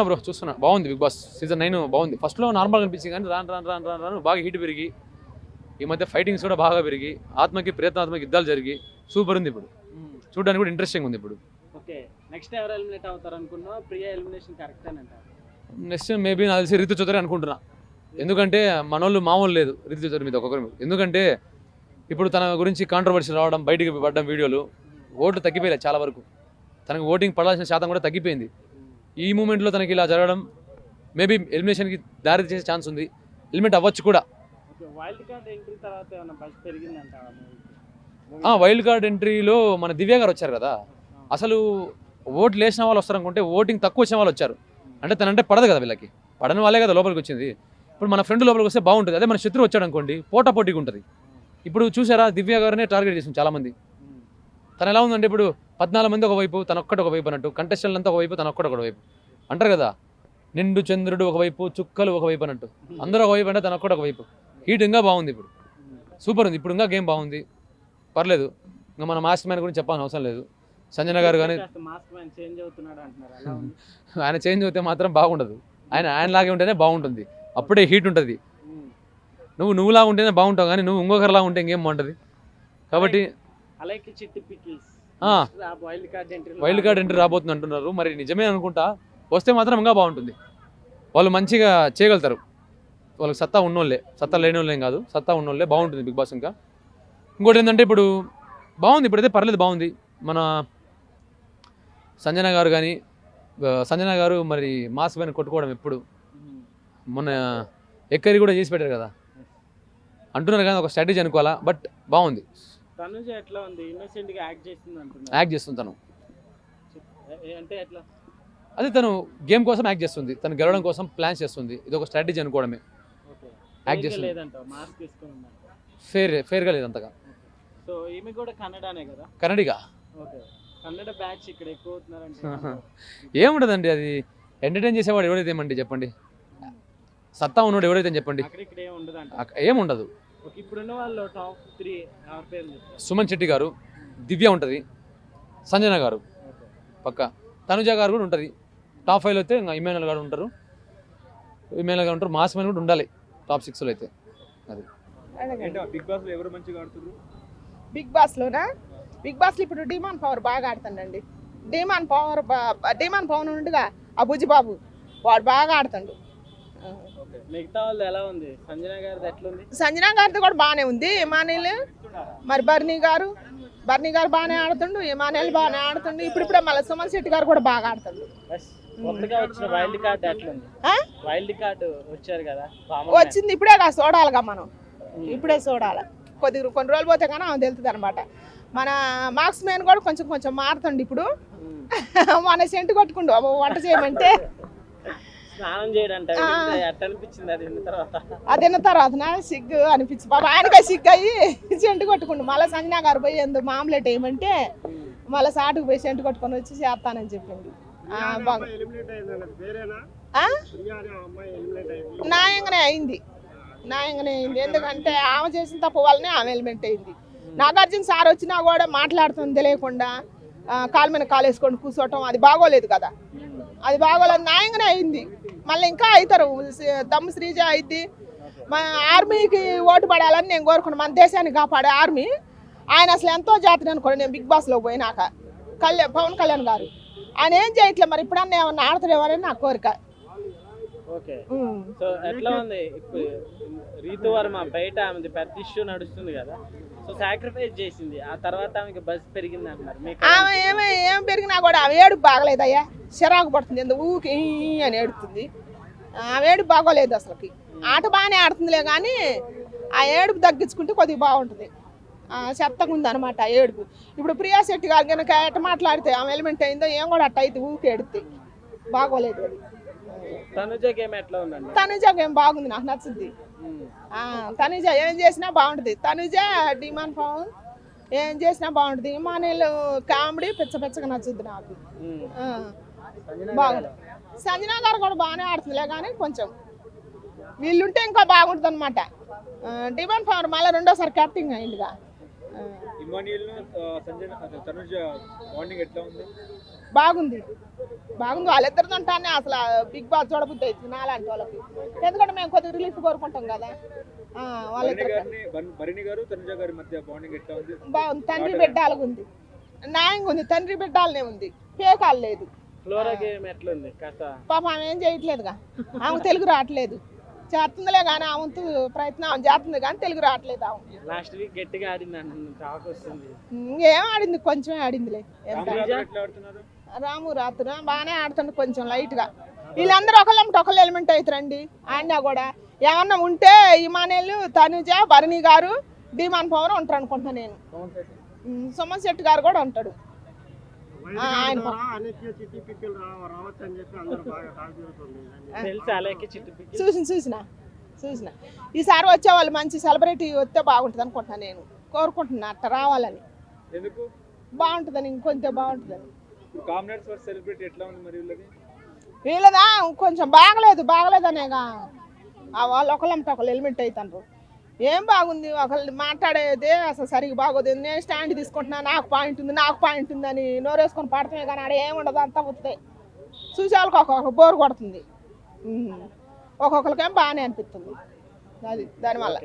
Bro చూస్తున్నా బాగుంది. Big boss season 9 బాగుంది. ఫస్ట్లో నార్మల్గా అనిపించింది కానీ రాను బాగా హీట్ పెరిగి ఈ మధ్య ఫైటింగ్స్ కూడా బాగా పెరిగి ఆత్మకి ప్రయత్నాత్మక యుద్ధాలు జరిగి సూపర్ ఉంది. ఇప్పుడు చూడడానికి కూడా ఇంట్రెస్టింగ్ ఉంది. ఇప్పుడు ఓకే, నెక్స్ట్ ఎవరు ఎలిమినేట్ అవుతారు అనుకున్నా? ప్రియా ఎలిమినేషన్ కరెక్ట్ అని అంటారు. నెక్స్ట్ మేబీ నాకు తెలిసి రితు చౌదరి అనుకుంటున్నా. ఎందుకంటే మనోళ్ళు మామూలు లేదు రితు చౌదరి మీద ఒక్కొక్కరు. ఎందుకంటే ఇప్పుడు తన గురించి కాంట్రవర్సీ రావడం, బయటికి పడ్డం వీడియోలు, ఓట్లు తగ్గిపోయాయి చాలా వరకు. తనకు ఓటింగ్ పడాల్సిన శాతం కూడా తగ్గిపోయింది. ఈ మూమెంట్లో తనకి ఇలా జరగడం మేబీ ఎలిమినేషన్కి దారి చేసే ఛాన్స్ ఉంది. ఎలిమినేట్ అవ్వచ్చు కూడా. వైల్డ్ కార్డ్ ఎంట్రీ తర్వాత ఏమైనా బస్ పెరిగిందంట? వైల్డ్ కార్డ్ ఎంట్రీలో మన దివ్య గారు వచ్చారు కదా, అసలు ఓట్లు వేసిన వాళ్ళు వస్తారు అనుకుంటే ఓటింగ్ తక్కువ వచ్చిన వాళ్ళు వచ్చారు. అంటే తనంటే పడదు కదా, వీళ్ళకి పడని వాళ్ళే కదా లోపలికి వచ్చింది. ఇప్పుడు మన ఫ్రెండ్ లోపలికి వస్తే బాగుంటుంది. అదే మన శత్రువు వచ్చాడు అనుకోండి పోటాపోటీగా ఉంటుంది. ఇప్పుడు చూసారా దివ్య గారినే టార్గెట్ చేసింది చాలామంది. తను ఎలా ఉందంటే ఇప్పుడు 14 మంది ఒకవైపు, తనొక్కటి ఒకవైపు అన్నట్టు, కంటెస్టెంట్ అంతా ఒకవైపు, తనొక్కటి ఒకవైపు అంటారు కదా. నిండు చంద్రుడు ఒకవైపు, చుక్కలు ఒకవైపు అన్నట్టు, అందరూ ఒకవైపు అంటే తనొక్కటి ఒకవైపు. హీట్ ఇంకా బాగుంది. ఇప్పుడు సూపర్ ఉంది. ఇప్పుడు ఇంకా గేమ్ బాగుంది, పర్లేదు. ఇంకా మన మాస్టర్ మ్యాన్ గురించి చెప్పాల్సిన అవసరం లేదు. సంజన గారు కానీ ఆయన చేంజ్ అవుతే మాత్రం బాగుండదు. ఆయనలాగే ఉంటేనే బాగుంటుంది. అప్పుడే హీట్ ఉంటుంది. నువ్వులా ఉంటేనే బాగుంటావు, కానీ నువ్వు ఇంకొకరిలా ఉంటే ఇంకేం బాగుంటుంది. కాబట్టి వైల్డ్ కార్డ్ ఎంట్రీ రాబోతుంది అంటున్నారు. మరి నిజమే అనుకుంటా. వస్తే మాత్రం ఇంకా బాగుంటుంది. వాళ్ళు మంచిగా చేయగలుగుతారు. వాళ్ళకి సత్తా ఉన్నోళ్ళే, సత్తా లేని వాళ్ళేం కాదు, సత్తా ఉన్నోళ్ళే. బాగుంటుంది బిగ్ బాస్. ఇంకా ఇంకోటి ఏంటంటే ఇప్పుడు బాగుంది. ఇప్పుడైతే పర్లేదు, బాగుంది. మన సంజన గారు కానీ, సంజన గారు మరి మాస్ పైన కొట్టుకోవడం ఎప్పుడు మొన్న ఎక్కరి కూడా చేసి పెట్టారు కదా అంటున్నారు. కానీ ఒక స్ట్రాటజీ అనుకోవాలా. బట్ బాగుంది. తనుజ ఎట్లా ఉంది? ఇన్నోసెంట్ గా యాక్ట్ చేస్తుంది తను. అంటే ఎట్లా? అదే తను గేమ్ కోసం యాక్ట్ చేస్తుంది. తను గెలవడం కోసం ప్లాన్స్ చేస్తుంది. ఇది ఒక స్ట్రాటజీ అనుకోవడమే. యాక్ట్ చేస్తుంది. ఫేర్గా లేదు అంతగా. సో ఈమె కూడా కన్నడనే కదా? కన్నడిగా. ఓకే, కన్నడ బ్యాచ్ ఇక్కడ ఎక్కువ అవుతున్నారంటే ఏముండదండి. అది ఎంటర్టైన్ చేసేవాడు ఎవరైతే ఏమండి చెప్పండి. సత్తా ఉన్నవాడు ఎవరైతే చెప్పండి. ఏముండదు. ఇప్పుడున్న వాళ్ళు టాప్ 3 ఎవరి పేరు? సుమన్ శెట్టి గారు, దివ్య ఉంటుంది, సంజన గారు పక్క, తనుజ గారు కూడా ఉంటుంది. టాప్ 5లో అయితే ఇమానుయల్ గారు ఉంటారు. మాస్ మ్యాన్ కూడా ఉండాలి టాప్ 6లో అయితే. అది బిగ్ బాస్ లో ఎవరు మంచిగా ఆడుతున్నారు? బిగ్ బాస్లోనా? బిగ్ బాస్లో ఇప్పుడు డిమాండ్ పవర్ బాగా ఆడుతుండండి. డిమాండ్ పవర్ ఉండగా ఆ బుజ్జిబాబు వాడు బాగా ఆడుతుండు. మిగతా వాళ్ళు ఎలా ఉంది? సంజన గారిది ఎట్లుంది? సంజన గారిది కూడా బాగానే ఉంది. ఇమానుయల్ మరి బర్నీ గారు బాగానే ఆడుతుండు. ఇమానుయల్ బాగానే ఆడుతుండు. ఇప్పుడే మళ్ళీ సుమన్ శెట్టి గారు కూడా బాగా ఆడుతుండు. కొత్తగా వచ్చిన వైల్డ్ కార్డ్ ఎట్లుంది? వైల్డ్ కార్డ్ వచ్చారు కదా, వచ్చింది ఇప్పుడే చూడాలిగా మనం. ఇప్పుడే చూడాలి. కొన్ని రోజులు పోతే కానీ ఆమె తెలుస్తుంది అనమాట. మన మార్క్స్ మ్యాన్ కూడా కొంచెం మారుతుండు. ఇప్పుడు మన సెంటు కొట్టుకుండు వంట చేయమంటే స్నానం చేయడంటే అనిపించింది. అది తిన్న తర్వాత సిగ్గు అనిపించి బాబా ఆయనకే సిగ్గు అయ్యి సెంటు కొట్టుకుండు. మళ్ళీ సంజనా గారు పోయి ఎందుకు ఆమ్లెట్ వేయమంటే మళ్ళీ సాటుకు పోయి సెంటు కొట్టుకొని వచ్చి చేస్తానని చెప్పింది. న్యాయంగానే అయింది. ఎందుకంటే ఆమె చేసిన తప్పు వల్లనే ఆమె ఎలిమెంట్ అయింది. నాగార్జున సార్ వచ్చినా కూడా మాట్లాడుతుంది తెలియకుండా కాలు మీద కాలు వేసుకొని కూర్చోవటం అది బాగోలేదు కదా. అది బాగోలేదు. న్యాయంగానే అయింది. మళ్ళీ ఇంకా అవుతారు. దమ్ము శ్రీజ అయింది. మా ఆర్మీకి ఓటు పడాలని నేను కోరుకున్నాను. మన దేశాన్ని కాపాడే ఆర్మీ. ఆయన అసలు ఎంతో జాతర అనుకోండి. నేను బిగ్ బాస్లో పోయినాక పవన్ కళ్యాణ్ గారు ఆయన ఏం చేయట్లేదు. మరి ఇప్పుడన్నా ఏమన్నా ఆడతాడేమని నా కోరిక. ఓకే, సో ఎట్లా ఉంది ఇప్పుడు రీతు వర్మ బయట ఆమెది పెద్ద ఇష్యూ నడుస్తుంది కదా, సో సాక్రిఫైస్ చేసింది, ఆ తర్వాత ఆమెకి బస్ పెరిగింది అంటున్నారు. ఆమె ఏం పెరిగినా కూడా ఆమె ఏడుపు బాగలేదయ్యా. చిరాకు పడుతుంది. ఎందుకు ఊకి అని ఏడుతుంది. ఆమె ఏడుపు బాగోలేదు అసలుకి. ఆట బాగానే ఆడుతుందిలే కానీ ఆ ఏడుపు తగ్గించుకుంటే కొద్దిగా బాగుంటుంది. చెత్తగా ఉంది అనమాట ఏడుపు. ఇప్పుడు ప్రియా శెట్టి గారు కనుక ఎట్ట మాట్లాడితే ఆమె ఎలిమెంట్ అయిందో ఏం కూడా అట్ట అయితే ఊకి ఎడుతుంది. బాగోలేదు అది. తనుజ గేమ్ ఎట్లా ఉందండి? తనుజ గేమ్ బాగుంది, నాకు నచ్చుద్ది. తనుజ ఏం చేసినా బాగుంటుంది. తనుజ డిమాండ్ పవన్ ఏం చేసినా బాగుంటుంది. ఇమానుయల్ కామెడీ పిచ్చగా నచ్చుద్ది నాకు. బాగుంది. సంజనా గారు కూడా బాగానే ఆడుతుందిలే కానీ కొంచెం వీళ్ళుంటే ఇంకా బాగుంటుంది అనమాట. డిమాండ్ పవర్ మళ్ళీ రెండోసారి క్యాప్టింగ్ అయిందిగా. ఇమాన్యుయల్ సంజయ్ తనుజ బాండింగ్ ఎట్లా ఉంది? బాగుంది వాళ్ళిద్దరితో ఉంటానే అసలు బిగ్ బాస్ చూడబుద్ధి అవుతుంది నాలాంటి వాళ్ళకి. ఎందుకంటే మేము కొద్దిగా రిలీఫ్ కోరుకుంటాం కదా. భరణి గారు తనుజ గారి మధ్య బాండింగ్ ఎట్లా ఉంది? బాగుంది. తండ్రి బిడ్డాలుగుంది, న్యాయంగా ఉంది. తండ్రి బిడ్డాలనే ఉంది, పేకాలు లేదు. ఫ్లోరా గేమ్ ఎట్లుంది కథ? పాప ఆమె ఏం చేయట్లేదుగా, ఆమె తెలుగు రావట్లేదు. చేస్తుందిలే కానీ ఆమె ప్రయత్నం ఆమె చేస్తుంది కానీ తెలుగు రావట్లేదు. ఆమె లాస్ట్ వీక్ గట్టిగా ఆడింది అంటున్నాను, టాక్ వస్తుంది. ఇంకేం ఆడింది, కొంచెమే ఆడిందిలే. ఎట్లా ఆడుతున్నారు? రాము రాత్రి బాగానే ఆడుతుండే, కొంచెం లైట్గా. వీళ్ళందరూ ఒకళ్ళు ఎలిమెంట్ అవుతారండి. ఆడినా కూడా ఏమన్నా ఉంటే ఇమానేలు, తనుజ, భరణి గారు, డిమాన్ పవర్ ఉంటారు అనుకుంటున్నా నేను. సుమన్ శెట్టి గారు కూడా ఉంటాడు. ఆయన చూసిన ఈసారి వచ్చే వాళ్ళు మంచి సెలబ్రిటీ వస్తే బాగుంటుంది అనుకుంటున్నా నేను. కోరుకుంటున్నా అట్ట రావాలని. బాగుంటుందని, ఇంకొంచెం బాగుంటుందని. వీళ్ళదా కొంచెం బాగలేదనేగా వాళ్ళు ఒకళ్ళు ఎలిమెంట్ అవుతారు. ఏం బాగుంది, ఒకళ్ళు మాట్లాడేదే అసలు సరిగ్గా బాగోదు. నేను స్టాండ్ తీసుకుంటున్నా, నాకు పాయింట్ ఉంది అని నోరేసుకొని పడతామే కానీ ఆడ ఏమి ఉండదు, అంతా వస్తాయి. చూసే వాళ్ళకి ఒక్కొక్కరు బోరు కొడుతుంది, ఒక్కొక్కరికేం బాగానే అనిపిస్తుంది. అది దానివల్ల.